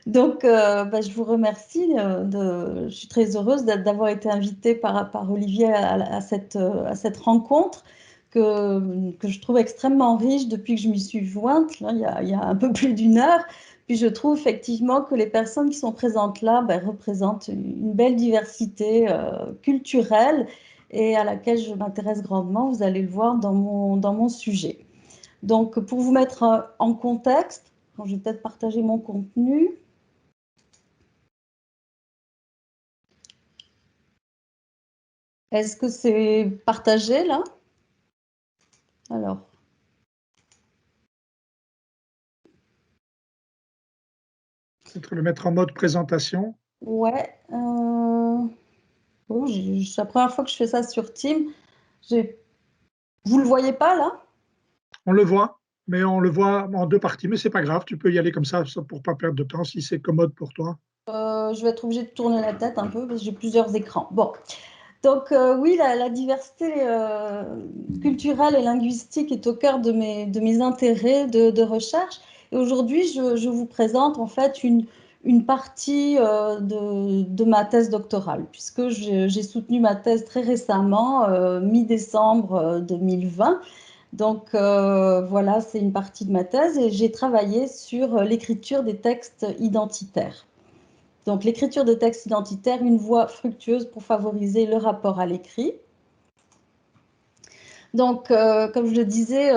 Donc, je vous remercie. Je suis très heureuse d'avoir été invitée par Olivier à cette rencontre que je trouve extrêmement riche depuis que je m'y suis jointe, là, il y a un peu plus d'une heure. Puis je trouve effectivement que les personnes qui sont présentes là représentent une belle diversité culturelle et à laquelle je m'intéresse grandement. Vous allez le voir dans mon sujet. Donc, pour vous mettre en contexte, je vais peut-être partager mon contenu. Est-ce que c'est partagé là? Alors, Peut-être le mettre en mode présentation. ouais. Bon, c'est la première fois que je fais ça sur Teams. Vous le voyez pas là? On le voit, mais on le voit en deux parties. Mais c'est pas grave, tu peux y aller comme ça pour pas perdre de temps si c'est commode pour toi. Je vais être obligée de tourner la tête un peu parce que j'ai plusieurs écrans. Bon, donc oui, la diversité culturelle et linguistique est au cœur de mes intérêts de recherche. Et aujourd'hui, je vous présente en fait une partie de ma thèse doctorale, puisque j'ai soutenu ma thèse très récemment, mi-décembre 2020. Donc voilà, c'est une partie de ma thèse et j'ai travaillé sur l'écriture des textes identitaires. Donc, l'écriture de textes identitaires, une voie fructueuse pour favoriser le rapport à l'écrit. Donc, comme je le disais,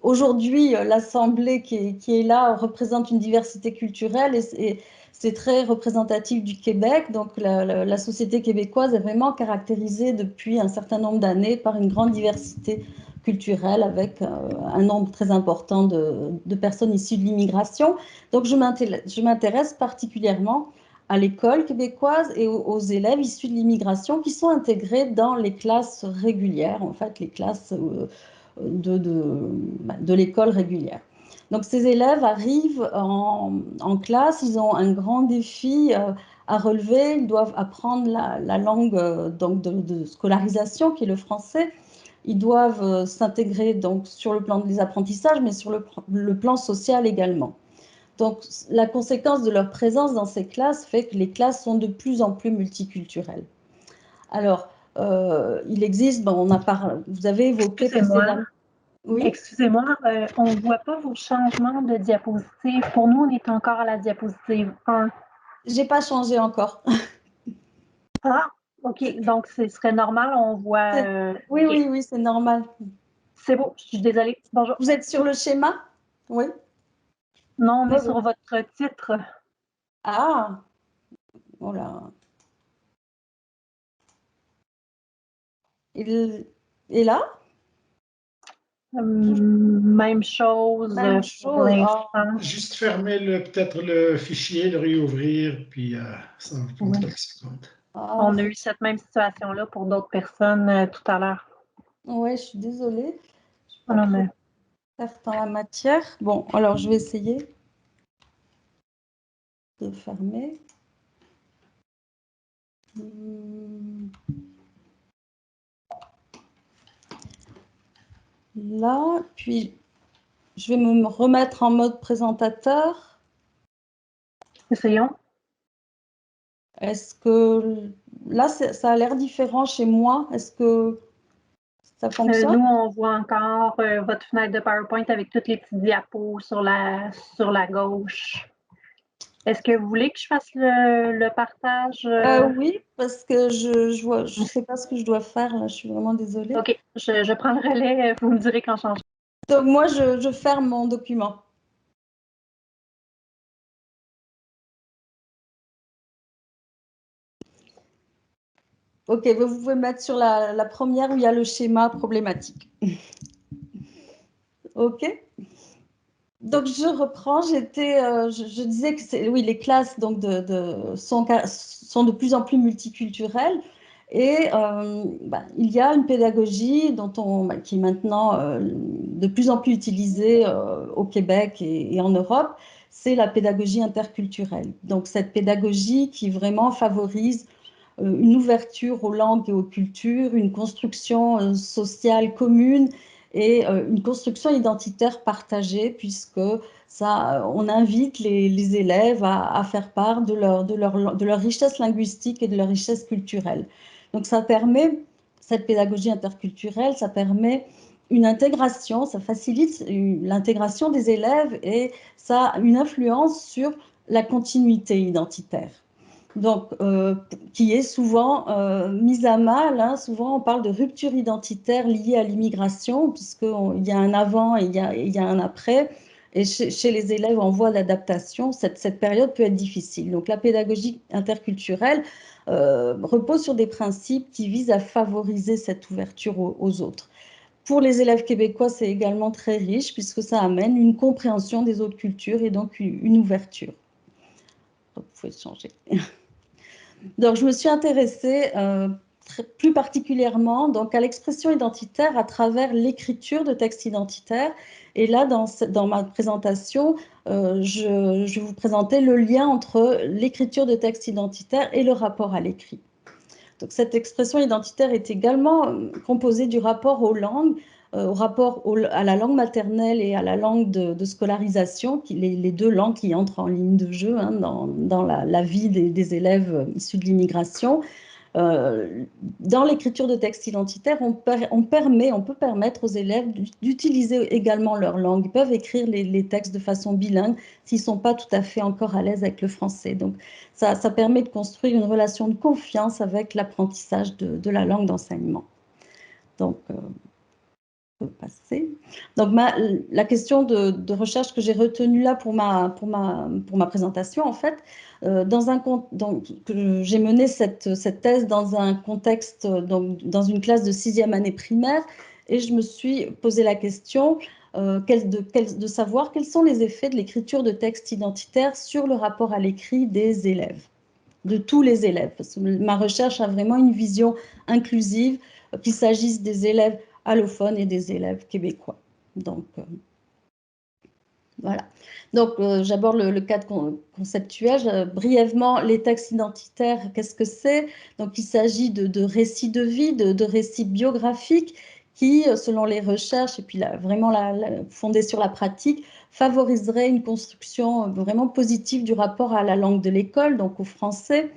aujourd'hui, l'Assemblée qui est là représente une diversité culturelle et c'est très représentatif du Québec. Donc, la société québécoise est vraiment caractérisée depuis un certain nombre d'années par une grande diversité culturelle avec un nombre très important de personnes issues de l'immigration. Donc, je m'intéresse particulièrement à l'école québécoise et aux élèves issus de l'immigration qui sont intégrés dans les classes régulières, en fait, les classes de l'école régulière. Donc, ces élèves arrivent en classe, ils ont un grand défi à relever, ils doivent apprendre la langue donc de scolarisation qui est le français. Ils doivent s'intégrer donc sur le plan des apprentissages, mais sur le plan social également. Donc, la conséquence de leur présence dans ces classes fait que les classes sont de plus en plus multiculturelles. Alors, il existe, vous avez évoqué Excusez-moi. Oui. Excusez-moi, on ne voit pas vos changements de diapositive. Pour nous, on est encore à la diapositive 1. J'ai pas changé encore. Ah, OK. Donc, ce serait normal, on voit... Oui, OK. oui, c'est normal. C'est beau, je suis désolée. Bonjour. Vous êtes sur le schéma? Oui. Non, on est Oui, sur votre titre. Ah, voilà. Et là? Même chose Même pour chose. l'instant. Juste fermer peut-être le fichier, le réouvrir, puis ça va prendre quelques secondes. On a eu cette même situation-là pour d'autres personnes tout à l'heure. Oui, je suis désolée. Je suis pas Non, trop mais... certaine en la matière. Bon, alors je vais essayer de fermer. Là, puis je vais me remettre en mode présentateur. Essayons. Est-ce que là, ça a l'air différent chez moi? Est-ce que ça fonctionne? Nous, on voit encore votre fenêtre de PowerPoint avec toutes les petits diapos sur la gauche. Est-ce que vous voulez que je fasse le partage? Oui, parce que je sais pas ce que je dois faire là. Je suis vraiment désolée. OK, je prends le relais. Vous me direz quand change. Donc moi, je ferme mon document. Ok, vous pouvez mettre sur la première où il y a le schéma problématique. Ok. Donc je reprends. Je disais que oui, les classes donc sont de plus en plus multiculturelles et il y a une pédagogie qui est maintenant de plus en plus utilisée au Québec et en Europe. C'est la pédagogie interculturelle. Donc cette pédagogie qui vraiment favorise une ouverture aux langues et aux cultures, une construction sociale commune et une construction identitaire partagée, puisque on invite les élèves à faire part de leur richesse linguistique et de leur richesse culturelle. Donc ça permet, cette pédagogie interculturelle, ça permet une intégration, ça facilite l'intégration des élèves et ça a une influence sur la continuité identitaire. Donc, qui est souvent mise à mal. Hein. Souvent, on parle de rupture identitaire liée à l'immigration, puisqu'il y a un avant et il y a un après. Et chez les élèves en voie d'adaptation, cette période peut être difficile. Donc, la pédagogie interculturelle repose sur des principes qui visent à favoriser cette ouverture aux autres. Pour les élèves québécois, c'est également très riche, puisque ça amène une compréhension des autres cultures et donc une ouverture. Donc, vous pouvez changer. Donc, je me suis intéressée plus particulièrement donc, à l'expression identitaire à travers l'écriture de textes identitaires. Et là, dans ma présentation, je vais vous présenter le lien entre l'écriture de textes identitaires et le rapport à l'écrit. Donc, cette expression identitaire est également composée du rapport aux langues, au rapport à la langue maternelle et à la langue de scolarisation, les deux langues qui entrent en ligne de jeu hein, dans la vie des élèves issus de l'immigration. Dans l'écriture de textes identitaires, on peut permettre aux élèves d'utiliser également leur langue. Ils peuvent écrire les textes de façon bilingue s'ils ne sont pas tout à fait encore à l'aise avec le français. Donc, ça permet de construire une relation de confiance avec l'apprentissage de la langue d'enseignement. Donc, on peut passer. Donc, la question de recherche que j'ai retenue là pour ma présentation, en fait, j'ai mené cette thèse dans un contexte, dans une classe de 6e année primaire, et je me suis posé la question de savoir quels sont les effets de l'écriture de textes identitaires sur le rapport à l'écrit des élèves, de tous les élèves. Parce que ma recherche a vraiment une vision inclusive, qu'il s'agisse des élèves allophones et des élèves québécois. Donc, voilà. Donc, j'aborde le cadre conceptuel. Brièvement, les textes identitaires, qu'est-ce que c'est? Donc, il s'agit de récits de vie, de récits biographiques qui, selon les recherches, et puis vraiment fondés sur la pratique, favoriseraient une construction vraiment positive du rapport à la langue de l'école, donc au français,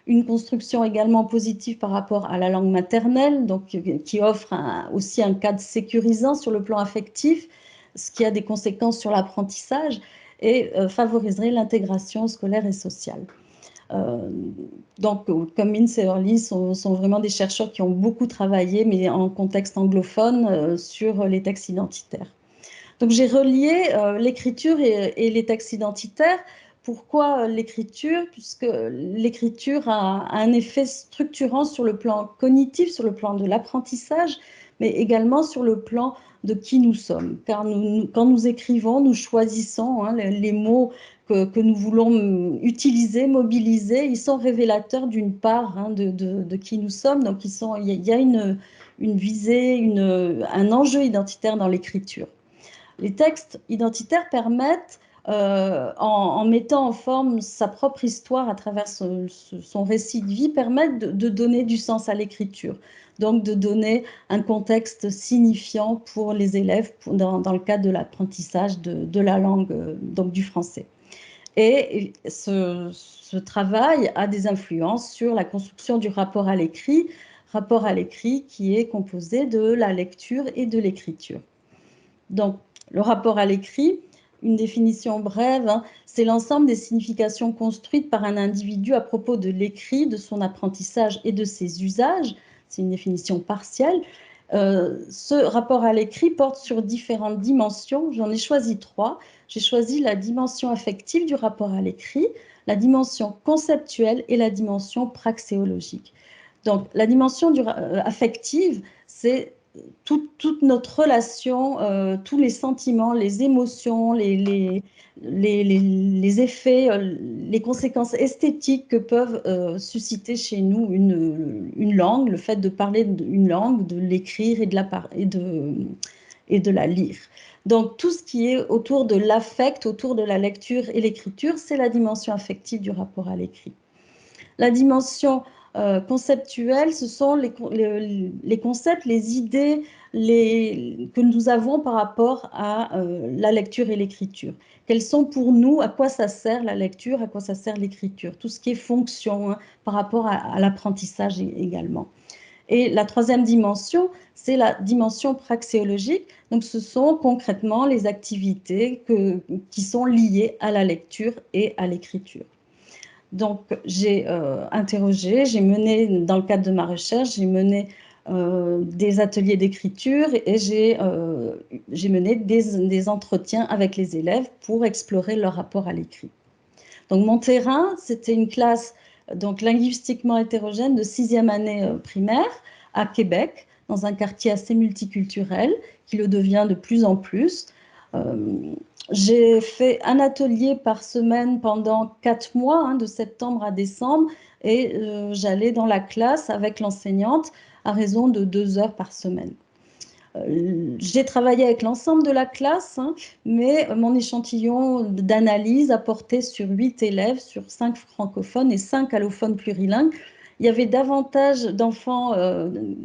une construction également positive par rapport à la langue maternelle, donc qui offre aussi un cadre sécurisant sur le plan affectif, ce qui a des conséquences sur l'apprentissage et favoriserait l'intégration scolaire et sociale. Donc, comme Mintz et Early sont vraiment des chercheurs qui ont beaucoup travaillé, mais en contexte anglophone, sur les textes identitaires. Donc, j'ai relié l'écriture et les textes identitaires. Pourquoi l'écriture? Puisque l'écriture a un effet structurant sur le plan cognitif, sur le plan de l'apprentissage, mais également sur le plan de qui nous sommes. Car quand nous écrivons, nous choisissons hein, les mots que nous voulons utiliser, mobiliser. Ils sont révélateurs d'une part hein, de qui nous sommes. Donc, il y a une visée, un enjeu identitaire dans l'écriture. Les textes identitaires permettent, en mettant en forme sa propre histoire à travers son récit de vie, permettent de donner du sens à l'écriture. Donc, de donner un contexte signifiant pour les élèves dans le cadre de l'apprentissage de la langue, donc du français. Et ce travail a des influences sur la construction du rapport à l'écrit qui est composé de la lecture et de l'écriture. Donc, le rapport à l'écrit, une définition brève, hein, c'est l'ensemble des significations construites par un individu à propos de l'écrit, de son apprentissage et de ses usages. C'est une définition partielle. Ce rapport à l'écrit porte sur différentes dimensions. J'en ai choisi 3. J'ai choisi la dimension affective du rapport à l'écrit, la dimension conceptuelle et la dimension praxéologique. Donc, la dimension affective, c'est toute notre relation, tous les sentiments, les émotions, les effets, les conséquences esthétiques que peuvent susciter chez nous une langue, le fait de parler une langue, de l'écrire et de la lire. Donc, tout ce qui est autour de l'affect, autour de la lecture et l'écriture, c'est la dimension affective du rapport à l'écrit. La dimension conceptuels, ce sont les concepts, les idées que nous avons par rapport à la lecture et l'écriture. Quels sont pour nous, à quoi ça sert la lecture, à quoi ça sert l'écriture, tout ce qui est fonction, hein, par rapport à l'apprentissage également. Et la troisième dimension, c'est la dimension praxéologique. Donc, ce sont concrètement les activités qui sont liées à la lecture et à l'écriture. Donc, j'ai interrogé, j'ai mené, dans le cadre de ma recherche, j'ai mené des ateliers d'écriture et j'ai mené des entretiens avec les élèves pour explorer leur rapport à l'écrit. Donc, mon terrain, c'était une classe donc, linguistiquement hétérogène de 6e année primaire à Québec, dans un quartier assez multiculturel, qui le devient de plus en plus. J'ai fait un atelier par semaine pendant 4 mois, hein, de septembre à décembre, et j'allais dans la classe avec l'enseignante à raison de 2 heures par semaine. J'ai travaillé avec l'ensemble de la classe, hein, mais mon échantillon d'analyse a porté sur 8 élèves, sur 5 francophones et 5 allophones plurilingues. Il y avait davantage d'enfants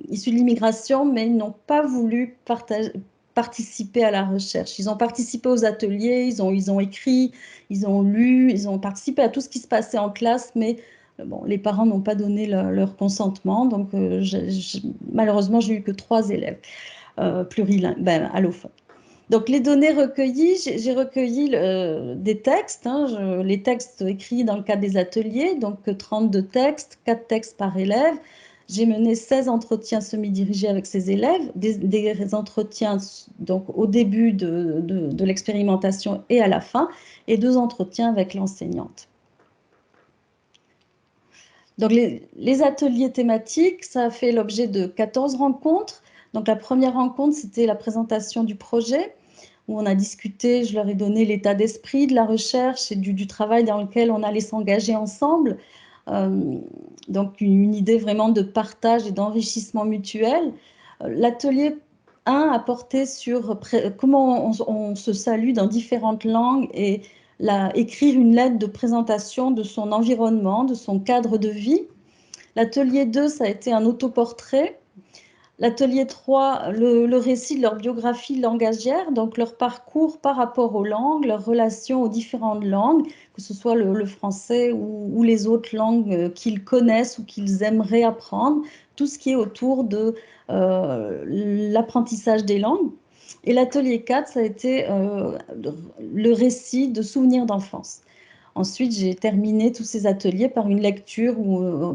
issus de l'immigration, mais ils n'ont pas voulu participer à la recherche. Ils ont participé aux ateliers, ils ont écrit, ils ont lu, ils ont participé à tout ce qui se passait en classe, mais bon, les parents n'ont pas donné leur consentement. Donc, malheureusement, j'ai eu que 3 élèves plurilingues, allophones. Donc, les données recueillies, j'ai recueilli des textes, hein, les textes écrits dans le cadre des ateliers, donc 32 textes, 4 textes par élève. J'ai mené 16 entretiens semi-dirigés avec ces élèves, des entretiens donc, au début de l'expérimentation et à la fin, et 2 entretiens avec l'enseignante. Donc, les ateliers thématiques, ça a fait l'objet de 14 rencontres. Donc, la première rencontre, c'était la présentation du projet, où on a discuté, je leur ai donné l'état d'esprit de la recherche et du travail dans lequel on allait s'engager ensemble. Donc, une idée vraiment de partage et d'enrichissement mutuel. L'atelier 1 a porté sur comment on se salue dans différentes langues et écrire une lettre de présentation de son environnement, de son cadre de vie. L'atelier 2, ça a été un autoportrait. L'atelier 3, le récit de leur biographie langagière, donc leur parcours par rapport aux langues, leur relation aux différentes langues, que ce soit le français ou les autres langues qu'ils connaissent ou qu'ils aimeraient apprendre, tout ce qui est autour de l'apprentissage des langues. Et l'atelier 4, ça a été le récit de souvenirs d'enfance. Ensuite, j'ai terminé tous ces ateliers par une lecture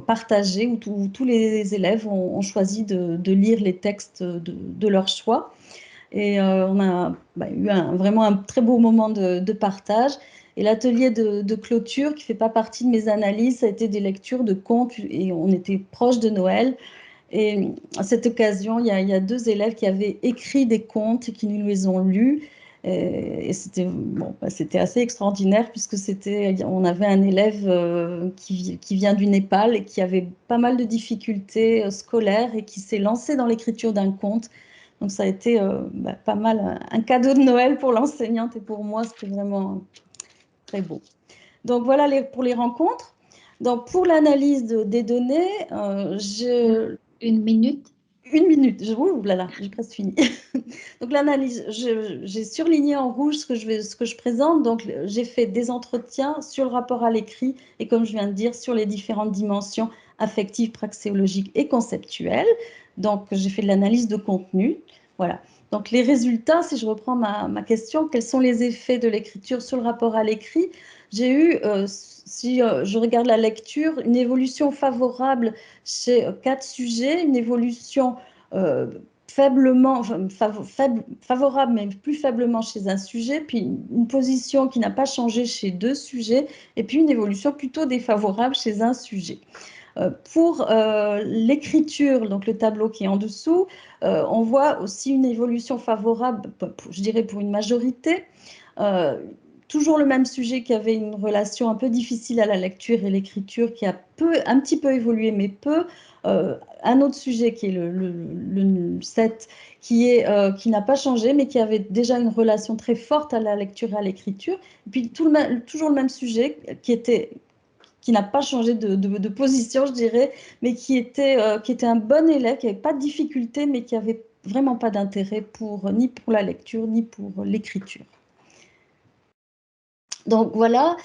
partagée où tous les élèves ont choisi de lire les textes de leur choix. Et on a eu vraiment un très beau moment de partage. Et l'atelier de clôture, qui ne fait pas partie de mes analyses, ça a été des lectures de contes et on était proche de Noël. Et à cette occasion, il y a 2 élèves qui avaient écrit des contes et qui nous les ont lus. Et c'était c'était assez extraordinaire puisque on avait un élève qui vient du Népal et qui avait pas mal de difficultés scolaires et qui s'est lancé dans l'écriture d'un conte. Donc ça a été pas mal un cadeau de Noël pour l'enseignante et pour moi, c'était vraiment très beau. Donc voilà pour les rencontres. Donc pour l'analyse des données, Une minute. Une minute, j'ai presque fini. Donc l'analyse, j'ai surligné en rouge ce que je présente. Donc j'ai fait des entretiens sur le rapport à l'écrit et comme je viens de dire, sur les différentes dimensions affectives, praxéologiques et conceptuelles. Donc j'ai fait de l'analyse de contenu. Voilà. Donc les résultats, si je reprends ma question, quels sont les effets de l'écriture sur le rapport à l'écrit? J'ai eu, si je regarde la lecture, une évolution favorable chez 4 sujets, une évolution favorable, mais plus faiblement chez un sujet, puis une position qui n'a pas changé chez 2 sujets, et puis une évolution plutôt défavorable chez un sujet. Pour l'écriture, donc le tableau qui est en dessous, on voit aussi une évolution favorable, je dirais pour une majorité. Toujours le même sujet qui avait une relation un peu difficile à la lecture et l'écriture, qui a un petit peu évolué, mais peu. Un autre sujet qui est le 7, qui n'a pas changé, mais qui avait déjà une relation très forte à la lecture et à l'écriture. Et puis toujours le même sujet qui qui n'a pas changé de position, je dirais, mais qui était un bon élève, qui n'avait pas de difficulté, mais qui n'avait vraiment pas d'intérêt ni pour la lecture, ni pour l'écriture. Donc voilà,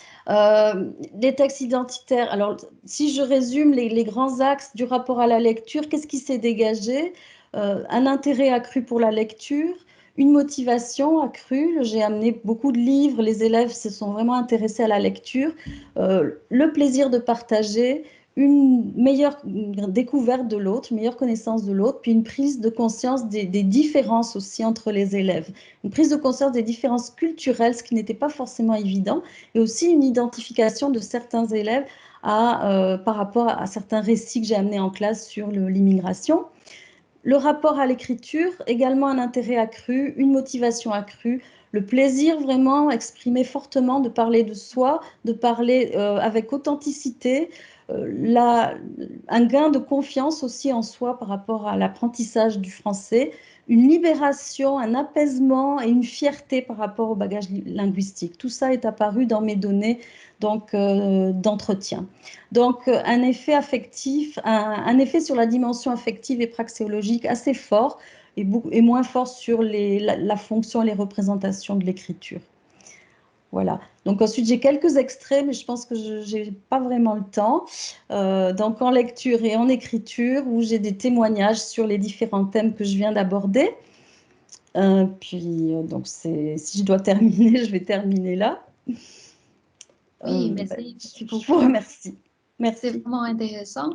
les textes identitaires. Alors, si je résume les grands axes du rapport à la lecture, qu'est-ce qui s'est dégagé? Un intérêt accru pour la lecture, une motivation accrue. J'ai amené beaucoup de livres, les élèves se sont vraiment intéressés à la lecture, le plaisir de partager, une meilleure découverte de l'autre, une meilleure connaissance de l'autre, puis une prise de conscience des différences aussi entre les élèves. Une prise de conscience des différences culturelles, ce qui n'était pas forcément évident, et aussi une identification de certains élèves par rapport à certains récits que j'ai amenés en classe sur l'immigration. Le rapport à l'écriture, également un intérêt accru, une motivation accrue, le plaisir vraiment exprimé fortement de parler de soi, de parler avec authenticité, un gain de confiance aussi en soi par rapport à l'apprentissage du français, une libération, un apaisement et une fierté par rapport au bagage linguistique. Tout ça est apparu dans mes données d'entretien. Donc, un effet affectif, un effet sur la dimension affective et praxéologique assez fort et moins fort sur la fonction et les représentations de l'écriture. Voilà. Donc ensuite, j'ai quelques extraits, mais je pense que je n'ai pas vraiment le temps. Donc en lecture et en écriture, où j'ai des témoignages sur les différents thèmes que je viens d'aborder. Donc si je dois terminer, je vais terminer là. Oui, merci. Je vous remercie. Merci. C'est vraiment intéressant.